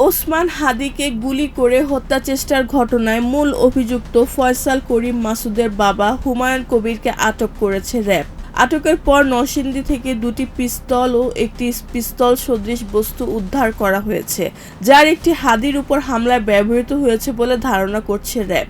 ওসমান হাদিকে গুলি করে হত্যা চেষ্টার ঘটনায় মূল অভিযুক্ত ফয়সাল করিম মাসুদের বাবা হুমায়ুন কবিরকে আটক করেছে র‍্যাব। আটকের পর নরসিংদী থেকে দুটি পিস্তল ও একটি পিস্তল সদৃশ বস্তু উদ্ধার করা হয়েছে, যার একটি হাদির উপর হামলায় ব্যবহৃত হয়েছে বলে ধারণা করছে র‍্যাব।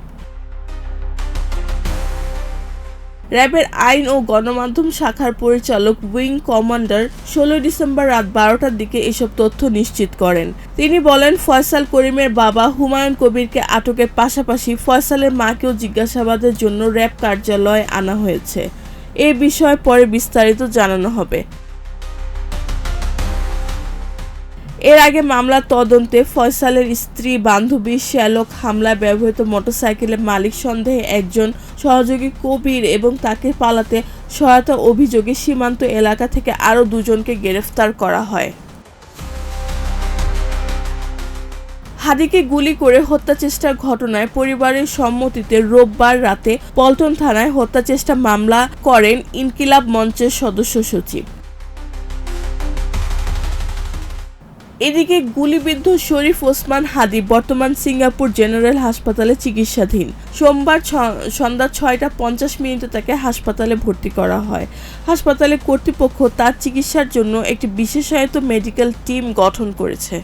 র‍্যাবের আইন ও গণমাধ্যম শাখার পরিচালক উইং কমান্ডার ১৬ ডিসেম্বর রাত ১২টার দিকে এসব তথ্য নিশ্চিত করেন। তিনি বলেন, ফয়সাল করিমের বাবা হুমায়ুন কবিরকে আটকের পাশাপাশি ফয়সালের মাকেও জিজ্ঞাসাবাদের জন্য র‍্যাব কার্যালয়ে আনা হয়েছে। এ বিষয়ে পরে বিস্তারিত জানানো হবে। এর আগে মামলার তদন্তে ফয়সালের স্ত্রী বান্ধবী শ্যালক হামলায় ব্যবহৃত মোটরসাইকেলের মালিক সন্দেহে একজন সহযোগী কবির এবং তাকে পালাতে সহায়তা অভিযোগে সীমান্ত এলাকা থেকে আরও দুজনকে গ্রেফতার করা হয়। হাদিকে গুলি করে হত্যা চেষ্টার ঘটনায় পরিবারের সম্মতিতে রোববার রাতে পল্টন থানায় হত্যা চেষ্টা মামলা করেন ইনকিলাব মঞ্চের সদস্য সচিব। এদিকে গুলিবিদ্ধ শরীফ ওসমান হাদি বর্তমান সিঙ্গাপুর জেনারেল হাসপাতালে চিকিৎসাধীন। সোমবার সন্ধ্যা ৬টা ৫০ তাকে হাসপাতালে ভর্তি করা হয়। হাসপাতালে কর্তৃপক্ষ তার চিকিৎসার জন্য একটি বিশেষায়িত মেডিকেল টিম গঠন করেছে।